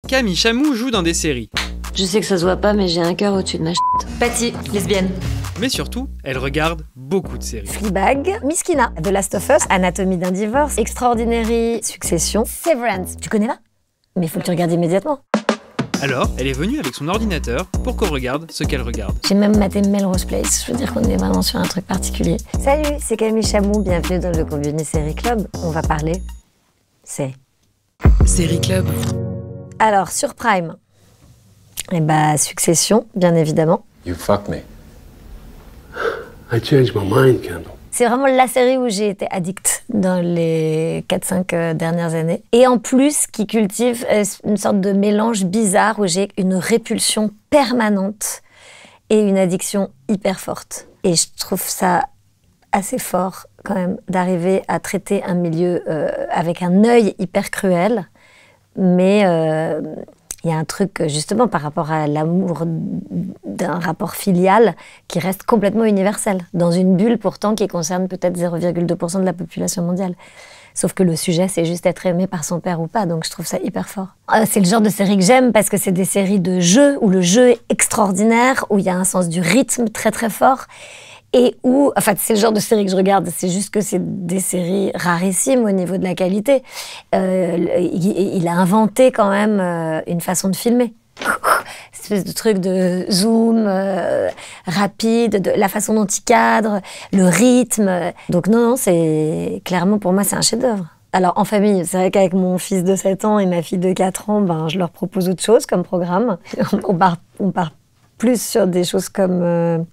Camille Chamou joue dans des séries. Je sais que ça se voit pas, mais j'ai un cœur au-dessus de ma ch'te. Patty, lesbienne. Mais surtout, elle regarde beaucoup de séries. Fleabag, Miskina, The Last of Us, Anatomie d'un divorce, Extraordinary, Succession, Severance. Tu connais là? Mais il faut que tu regardes immédiatement. Alors, elle est venue avec son ordinateur pour qu'on regarde ce qu'elle regarde. J'ai même maté Melrose Place, je veux dire qu'on est vraiment sur un truc particulier. Salut, c'est Camille Chamou, bienvenue dans le Convenu Série Club. On va parler série. Série Club. Alors, sur Prime, eh bah, Succession, bien évidemment. You fucked me. I changed my mind, Kendall. C'est vraiment la série où j'ai été addict dans les 4-5 dernières années. Et en plus, qui cultive une sorte de mélange bizarre où j'ai une répulsion permanente et une addiction hyper forte. Et je trouve ça assez fort, quand même, d'arriver à traiter un milieu avec un œil hyper cruel. Mais il y a un truc, justement, par rapport à l'amour d'un rapport filial qui reste complètement universel, dans une bulle pourtant qui concerne peut-être 0,2% de la population mondiale. Sauf que le sujet, c'est juste être aimé par son père ou pas, donc je trouve ça hyper fort. C'est le genre de série que j'aime parce que c'est des séries de jeux où le jeu est extraordinaire, où il y a un sens du rythme très très fort, et où, enfin, c'est le genre de série que je regarde, c'est juste que c'est des séries rarissimes au niveau de la qualité. Il a inventé quand même une façon de filmer. Cette espèce de truc de zoom rapide, la façon dont il cadre, le rythme. Donc non, c'est clairement pour moi, c'est un chef-d'œuvre. Alors en famille, c'est vrai qu'avec mon fils de 7 ans et ma fille de 4 ans, ben, je leur propose autre chose comme programme. On part plus sur des choses comme...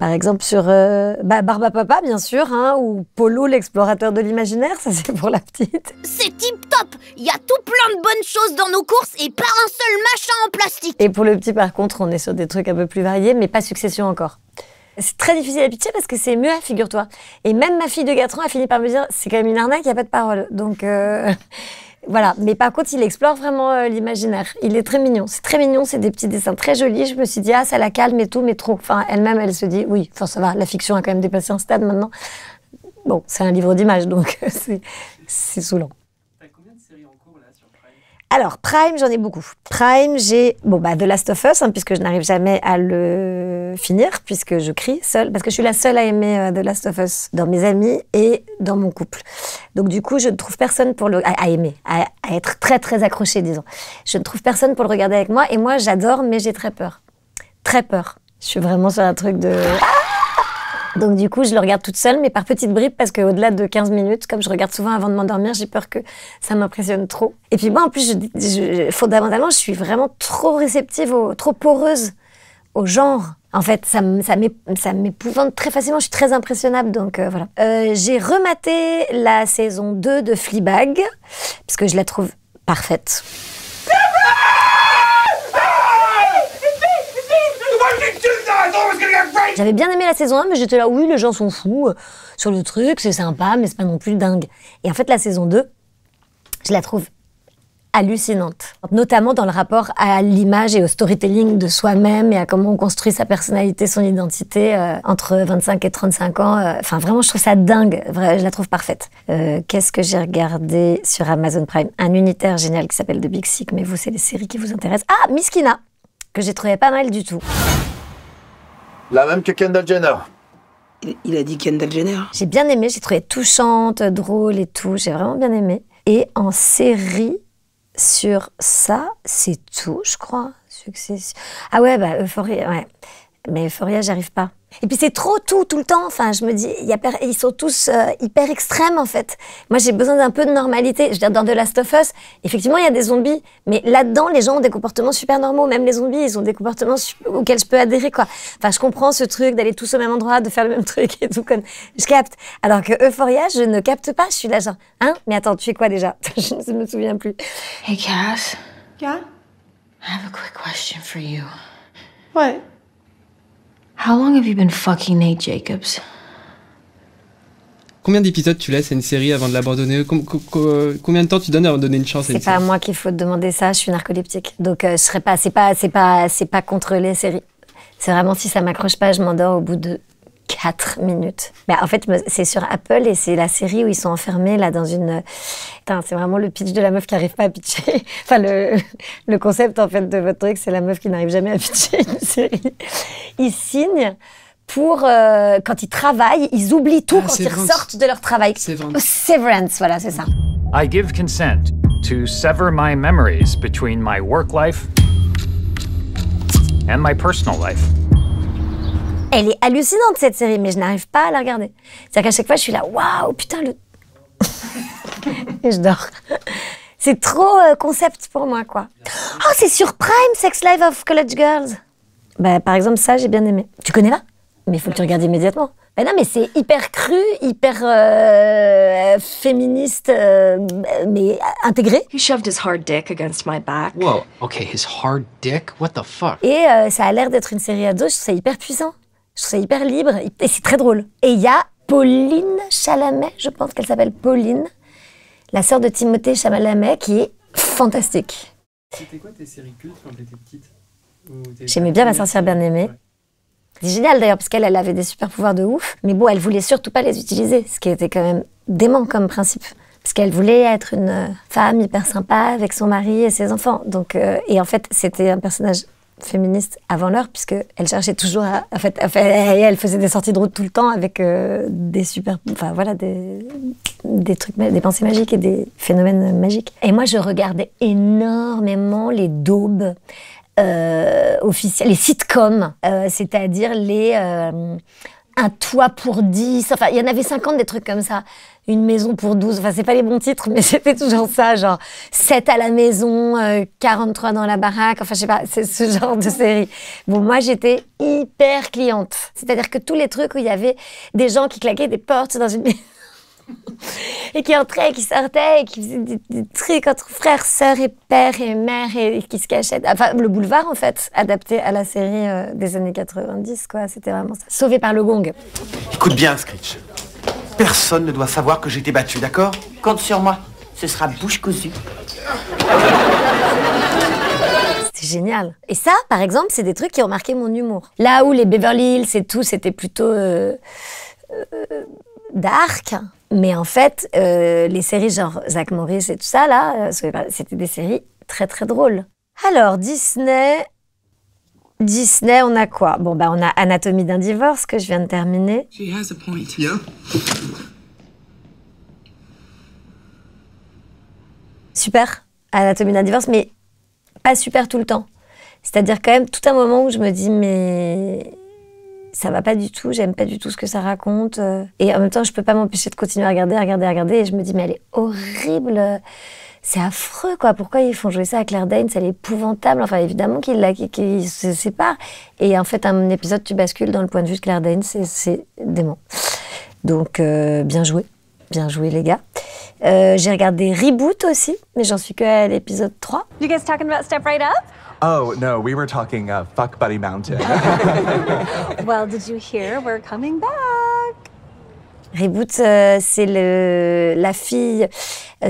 par exemple sur Barbapapa, bien sûr, hein, ou Polo, l'explorateur de l'imaginaire, ça c'est pour la petite. C'est tip top. Il y a tout plein de bonnes choses dans nos courses et pas un seul machin en plastique. Et pour le petit, par contre, on est sur des trucs un peu plus variés, mais pas Succession encore. C'est très difficile à pitcher parce que c'est muet, figure-toi. Et même ma fille de 4 ans a fini par me dire, c'est quand même une arnaque, il n'y a pas de parole. Donc... Voilà, mais par contre, il explore vraiment l'imaginaire. Il est très mignon, c'est des petits dessins très jolis. Je me suis dit, ah, ça la calme et tout, mais trop. Enfin, elle-même, elle se dit, oui, enfin, ça va, la fiction a quand même dépassé un stade maintenant. Bon, c'est un livre d'images, donc c'est saoulant. T'as combien de séries en cours, là, sur Prime ? Alors, Prime, j'en ai beaucoup. Prime, j'ai The Last of Us, hein, puisque je n'arrive jamais à le finir, puisque je crie seule, parce que je suis la seule à aimer The Last of Us dans mes amis et dans mon couple. Donc du coup, je ne trouve personne pour à aimer, à être très très accrochée, disons. Je ne trouve personne pour le regarder avec moi, et moi j'adore, mais j'ai très peur. Très peur. Je suis vraiment sur un truc de... Donc du coup, je le regarde toute seule, mais par petites bribes, parce qu'au-delà de 15 minutes, comme je regarde souvent avant de m'endormir, j'ai peur que ça m'impressionne trop. Et puis moi, en plus, fondamentalement, je suis vraiment trop réceptive, trop poreuse au genre. En fait, ça m'épouvante très facilement, je suis très impressionnable, donc voilà. J'ai rematé la saison 2 de Fleabag, parce que je la trouve parfaite. J'avais bien aimé la saison 1, mais j'étais là, oui, les gens sont fous sur le truc, c'est sympa, mais c'est pas non plus dingue. Et en fait, la saison 2, je la trouve hallucinante. Notamment dans le rapport à l'image et au storytelling de soi-même et à comment on construit sa personnalité, son identité entre 25 et 35 ans. Enfin, vraiment, je trouve ça dingue. Je la trouve parfaite. Qu'est-ce que j'ai regardé sur Amazon Prime? Un unitaire génial qui s'appelle The Big Sick, mais vous, c'est les séries qui vous intéressent. Ah, Miskina, que j'ai trouvé pas mal du tout. La même que Kendall Jenner. Il a dit Kendall Jenner. J'ai bien aimé, j'ai trouvé touchante, drôle et tout. J'ai vraiment bien aimé. Et en série... Sur ça, c'est tout, je crois. Succession. Ah ouais, Euphoria, ouais. Mais Euphoria, j'arrive pas. Et puis c'est trop tout le temps. Enfin, je me dis, ils sont tous hyper extrêmes, en fait. Moi, j'ai besoin d'un peu de normalité. Je veux dire, dans The Last of Us, effectivement, il y a des zombies. Mais là-dedans, les gens ont des comportements super normaux. Même les zombies, ils ont des comportements auxquels je peux adhérer, quoi. Enfin, je comprends ce truc d'aller tous au même endroit, de faire le même truc et tout. Je capte. Alors que Euphoria, je ne capte pas. Je suis là, genre, hein? Mais attends, tu fais quoi déjà? Je ne me souviens plus. Hey, Cass. Yeah? I have a quick question for you. What? How long have you been fucking Nate Jacobs? Combien d'épisodes tu laisses à une série avant de l'abandonner? Combien de temps tu donnes avant de donner une chance à une série? C'est pas à moi qu'il faut te demander ça, je suis narcoleptique. Donc je serais pas, c'est pas contre les séries. C'est vraiment si ça m'accroche pas, je m'endors au bout de 4 minutes. Bah, en fait, c'est sur Apple et c'est la série où ils sont enfermés là dans une... Putain, c'est vraiment le pitch de la meuf qui n'arrive pas à pitcher. Enfin, le concept en fait de votre truc, c'est la meuf qui n'arrive jamais à pitcher une série. Ils signent pour... quand ils travaillent, ils oublient tout quand ils ressortent de leur travail. Severance, voilà, c'est ça. I give consent to sever my memories between my work life and my personal life. Elle est hallucinante cette série, mais je n'arrive pas à la regarder. C'est-à-dire qu'à chaque fois, je suis là, waouh, putain, et je dors. C'est trop concept pour moi, quoi. Oh, c'est sur Prime, Sex Life of College Girls. Bah, par exemple, ça, j'ai bien aimé. Tu connais pas? Mais il faut que tu regardes immédiatement. Ben non, mais c'est hyper cru, hyper féministe, mais intégré. He shoved his hard dick against my back. Whoa, okay, his hard dick? What the fuck? Et ça a l'air d'être une série ado, je trouve ça hyper puissant. Je trouve ça hyper libre, et c'est très drôle. Et il y a Pauline Chalamet, je pense qu'elle s'appelle Pauline, la sœur de Timothée Chalamet, qui est fantastique. C'était quoi tes séries cultes quand t'étais petite? J'aimais bien Ma sorcière bien aimée. Ouais. C'est génial d'ailleurs, parce qu'elle avait des super pouvoirs de ouf, mais bon, elle voulait surtout pas les utiliser, ce qui était quand même dément comme principe. Parce qu'elle voulait être une femme hyper sympa avec son mari et ses enfants. Donc, et en fait, c'était un personnage féministe avant l'heure, puisqu'elle cherchait toujours à... En fait, elle faisait des sorties de route tout le temps avec des super... Enfin voilà, des trucs, des pensées magiques et des phénomènes magiques. Et moi, je regardais énormément les daubes officiels, les sitcoms, c'est-à-dire les un toit pour 10, enfin il y en avait 50 des trucs comme ça, une maison pour 12, enfin c'est pas les bons titres mais c'était toujours ça, genre 7 à la maison, 43 dans la baraque, enfin je sais pas, c'est ce genre de série. Bon, moi j'étais hyper cliente, c'est-à-dire que tous les trucs où il y avait des gens qui claquaient des portes dans une maison et qui entraient, qui sortaient, et qui faisaient des trucs entre frères, sœurs et pères et mères et qui se cachaient. Enfin, le boulevard, en fait, adapté à la série des années 90, quoi. C'était vraiment ça. Sauvé par le gong. Écoute bien, Screech. Personne ne doit savoir que j'ai été battu, d'accord? Compte sur moi. Ce sera bouche cousue. C'était génial. Et ça, par exemple, c'est des trucs qui ont marqué mon humour. Là où les Beverly Hills et tout, c'était plutôt dark. Mais en fait, les séries genre Zach Morris et tout ça, là, c'était des séries très très drôles. Alors, Disney, on a quoi? Bon, bah, on a Anatomie d'un divorce que je viens de terminer. She has a point. Yeah. Super, Anatomie d'un divorce, mais pas super tout le temps. C'est-à-dire quand même tout un moment où je me dis, mais... ça va pas du tout, j'aime pas du tout ce que ça raconte. Et en même temps, je peux pas m'empêcher de continuer à regarder. Et je me dis, mais elle est horrible. C'est affreux, quoi. Pourquoi ils font jouer ça à Claire Danes? Elle est épouvantable. Enfin, évidemment qu'ils se séparent. Et en fait, un épisode, tu bascules dans le point de vue de Claire Danes. C'est dément. Donc, bien joué. Bien joué, les gars. J'ai regardé Reboot aussi, mais j'en suis que à l'épisode 3. You guys talking about Step Right Up? Oh, no, we were talking Fuck Buddy Mountain. Well, did you hear? We're coming back. Reboot, c'est la fille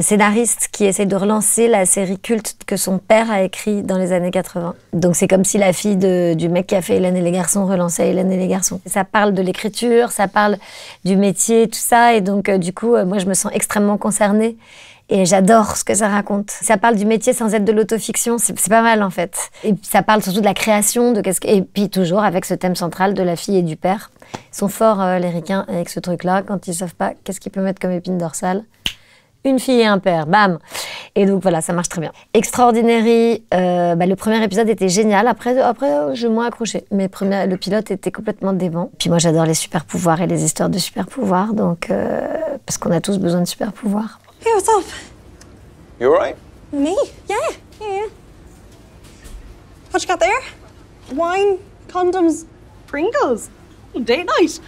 scénariste qui essaie de relancer la série culte que son père a écrit dans les années 80. Donc c'est comme si la fille du mec qui a fait Hélène et les garçons relançait Hélène et les garçons. Ça parle de l'écriture, ça parle du métier, tout ça. Et donc du coup, moi je me sens extrêmement concernée. Et j'adore ce que ça raconte. Ça parle du métier sans être de l'autofiction, c'est pas mal en fait. Et ça parle surtout de la création, et puis toujours avec ce thème central de la fille et du père. Ils sont forts, les ricains, avec ce truc-là, quand ils savent pas qu'est-ce qu'ils peuvent mettre comme épine dorsale. Une fille et un père, bam. Et donc voilà, ça marche très bien. Extraordinary, le premier épisode était génial. Après je m'ai accroché. Mais le pilote était complètement dément. Puis moi, j'adore les super pouvoirs et les histoires de super pouvoirs, donc parce qu'on a tous besoin de super pouvoirs. Hey, what's up? You alright? Me? Yeah. What you got there? Wine, condoms, Pringles. Date night.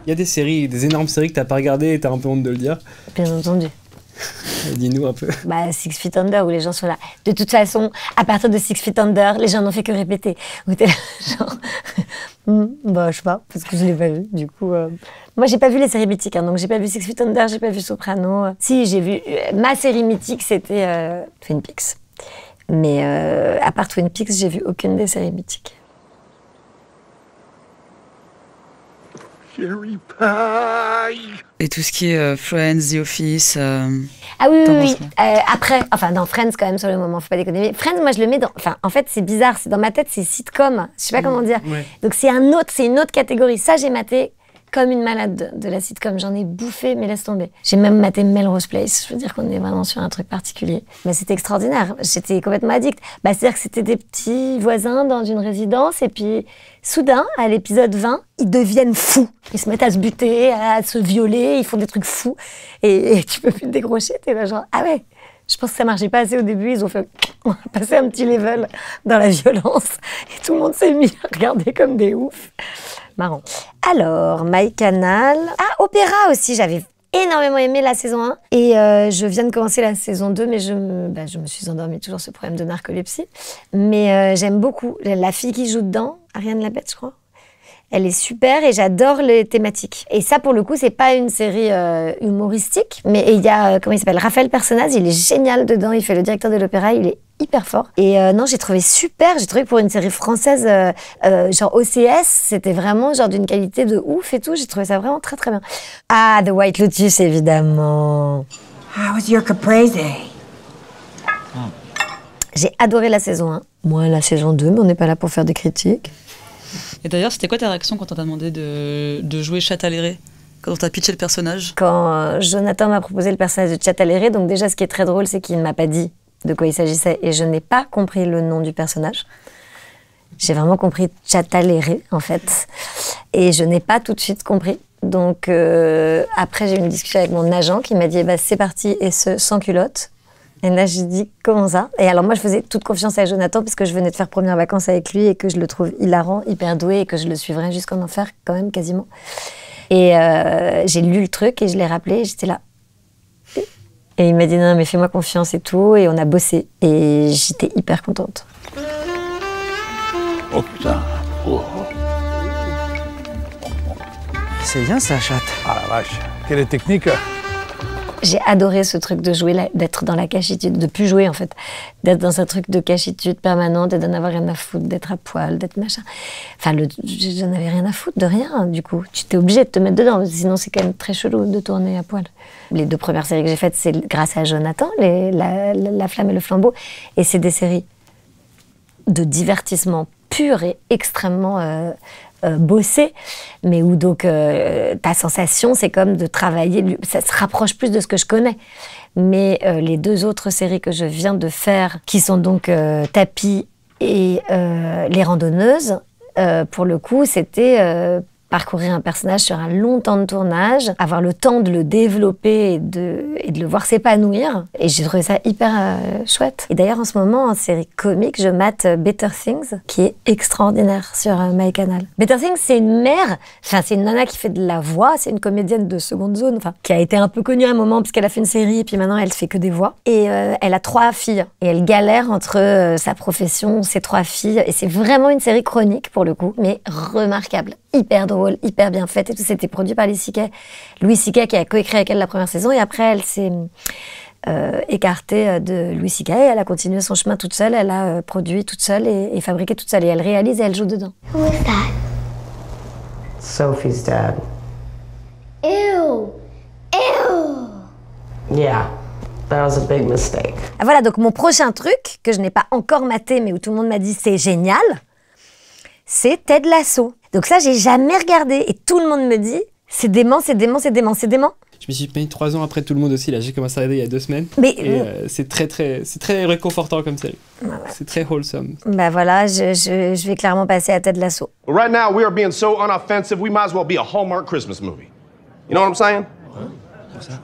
Il y a des séries, des énormes séries que t'as pas regardées et t'as un peu honte de le dire. Bien entendu. Dis-nous un peu. Six Feet Under, où les gens sont là. De toute façon, à partir de Six Feet Under, les gens n'ont fait que répéter. Où t'es là, genre... je sais pas, parce que je l'ai pas vu, du coup... Moi, j'ai pas vu les séries mythiques, hein, donc j'ai pas vu Six Feet Under, j'ai pas vu Soprano. Si, j'ai vu... ma série mythique, c'était Twin Peaks. Mais à part Twin Peaks, j'ai vu aucune des séries mythiques. Cherry pie. Et tout ce qui est Friends, The Office. Ah oui, oui, oui. Après, enfin, dans Friends, quand même, sur le moment, faut pas déconner. Mais Friends, moi, je le mets dans. Enfin, en fait, c'est bizarre. C'est dans ma tête, c'est sitcom. Je sais pas comment dire. Ouais. Donc, c'est une autre catégorie. Ça, j'ai maté comme une malade de la sitcom. J'en ai bouffé, mais laisse tomber. J'ai même maté Melrose Place. Je veux dire qu'on est vraiment sur un truc particulier. Mais c'était extraordinaire. J'étais complètement addict. Bah, c'est-à-dire que c'était des petits voisins dans une résidence. Et puis, soudain, à l'épisode 20, ils deviennent fous. Ils se mettent à se buter, à se violer. Ils font des trucs fous. Et tu peux plus te décrocher. T'es là genre, ah ouais. Je pense que ça marchait pas assez au début. Ils ont fait, on va passer un petit level dans la violence. Et tout le monde s'est mis à regarder comme des oufs. Marrant. Alors, MyCanal. Ah, Opéra aussi, j'avais énormément aimé la saison 1. Et je viens de commencer la saison 2, mais je me suis endormie, toujours ce problème de narcolepsie. Mais j'aime beaucoup. La fille qui joue dedans, Ariane Labette, je crois. Elle est super et j'adore les thématiques. Et ça, pour le coup, c'est pas une série humoristique, mais il y a, comment il s'appelle, Raphaël Personnaz, il est génial dedans, il fait le directeur de l'opéra, il est hyper fort. Et non, j'ai trouvé super, j'ai trouvé que pour une série française, genre OCS, c'était vraiment genre d'une qualité de ouf et tout, j'ai trouvé ça vraiment très très bien. Ah, The White Lotus, évidemment. How was your caprese? J'ai adoré la saison 1, moins la saison 2, mais on n'est pas là pour faire des critiques. Et d'ailleurs, c'était quoi ta réaction quand on t'a demandé de jouer Chat-Aléré, quand on t'a pitché le personnage? Quand Jonathan m'a proposé le personnage de Chat-Aléré, donc déjà ce qui est très drôle, c'est qu'il ne m'a pas dit de quoi il s'agissait et je n'ai pas compris le nom du personnage. J'ai vraiment compris Chat-Aléré, en fait. Et je n'ai pas tout de suite compris. Donc après, j'ai eu une discussion avec mon agent qui m'a dit bah, c'est parti, et ce, sans culotte. Et là, j'ai dit, comment ça? Et alors, moi, je faisais toute confiance à Jonathan parce que je venais de faire première vacances avec lui et que je le trouve hilarant, hyper doué et que je le suivrais jusqu'en enfer, quand même, quasiment. Et j'ai lu le truc et je l'ai rappelé et j'étais là. Et il m'a dit, non, mais fais-moi confiance et tout. Et on a bossé. Et j'étais hyper contente. Oh putain. Oh. C'est bien ça, chatte. Ah la vache. Quelle technique. J'ai adoré ce truc de jouer, d'être dans la cachitude, de plus jouer en fait, d'être dans un truc de cachitude permanente et d'en avoir rien à foutre, d'être à poil, d'être machin. Enfin, j'en avais rien à foutre de rien, du coup. Tu t'es obligé de te mettre dedans, sinon c'est quand même très chelou de tourner à poil. Les 2 premières séries que j'ai faites, c'est grâce à Jonathan, La Flamme et le Flambeau, et c'est des séries de divertissement pur et extrêmement bosser, mais où donc ta sensation, c'est comme de travailler, ça se rapproche plus de ce que je connais. Mais les 2 autres séries que je viens de faire, qui sont donc Tapis et Les Randonneuses, pour le coup, c'était parcourir un personnage sur un long temps de tournage, avoir le temps de le développer et de le voir s'épanouir. Et j'ai trouvé ça hyper chouette. Et d'ailleurs, en ce moment, en série comique, je mate Better Things, qui est extraordinaire sur MyCanal. Better Things, c'est une mère, enfin, c'est une nana qui fait de la voix, c'est une comédienne de seconde zone, enfin, qui a été un peu connue à un moment, parce qu'elle a fait une série, et puis maintenant, elle fait que des voix. Et elle a 3 filles. Et elle galère entre sa profession, ses 3 filles. Et c'est vraiment une série chronique, pour le coup, mais remarquable. Hyper drôle, hyper bien faite et tout. C'était produit par Louis C.K. qui a coécrit avec elle la première saison et après elle s'est écartée de Louis C.K. et elle a continué son chemin toute seule. Elle a produit toute seule et fabriqué toute seule et elle réalise et elle joue dedans. Who is that? Sophie's dad. Ew! Ew! Yeah, that was a big mistake. Ah, voilà, donc mon prochain truc que je n'ai pas encore maté mais où tout le monde m'a dit c'est génial, c'est Ted Lasso. Donc ça, j'ai jamais regardé et tout le monde me dit c'est dément, c'est dément, c'est dément, c'est dément. Je m'y suis mis 3 ans après tout le monde aussi, là j'ai commencé à regarder il y a 2 semaines. Mais c'est très réconfortant comme série. Ouais. C'est très wholesome. Bah voilà, je vais clairement passer à Ted Lasso. Right now, we are being so unoffensive, we might as well be a Hallmark Christmas movie. You know what I'm saying?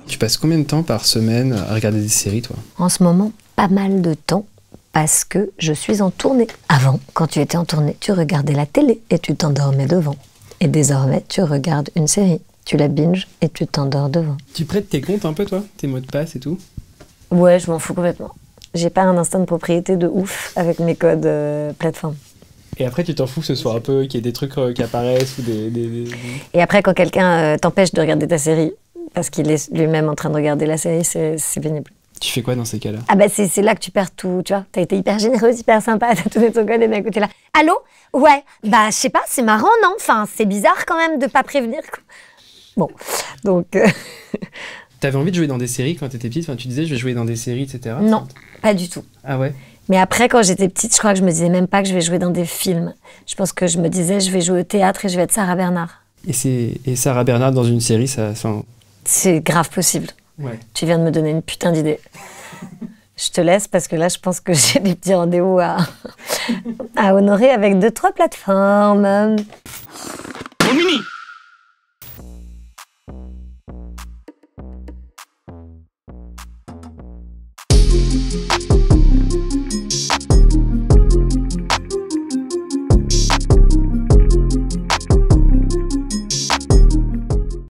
Tu passes combien de temps par semaine à regarder des séries, toi? En ce moment, pas mal de temps. Parce que je suis en tournée. Avant, quand tu étais en tournée, tu regardais la télé et tu t'endormais devant. Et désormais, tu regardes une série, tu la binges et tu t'endors devant. Tu prêtes tes comptes un peu, toi? Tes mots de passe et tout? Ouais, je m'en fous complètement. J'ai pas un instinct de propriété de ouf avec mes codes plateforme. Et après, tu t'en fous que ce soit un peu, qu'il y ait des trucs qui apparaissent ou des... Et après, quand quelqu'un t'empêche de regarder ta série parce qu'il est lui-même en train de regarder la série, c'est pénible. Tu fais quoi dans ces cas-là? Ah bah c'est là que tu perds tout, tu vois. T'as été hyper généreuse, hyper sympa, t'as donné ton code et d'un côté là. Allô? Ouais, bah je sais pas, c'est marrant, non? Enfin, c'est bizarre quand même de pas prévenir. Bon, donc... T'avais envie de jouer dans des séries quand t'étais petite? Enfin, tu disais je vais jouer dans des séries, etc. Non, pas du tout. Ah ouais? Mais après, quand j'étais petite, je crois que je me disais même pas que je vais jouer dans des films. Je pense que je me disais je vais jouer au théâtre et je vais être Sarah Bernard. Et Sarah Bernard dans une série, ça... C'est grave possible. Ouais. Tu viens de me donner une putain d'idée. Je te laisse parce que là, je pense que j'ai des petits rendez-vous à honorer avec 2-3 plateformes. Mini.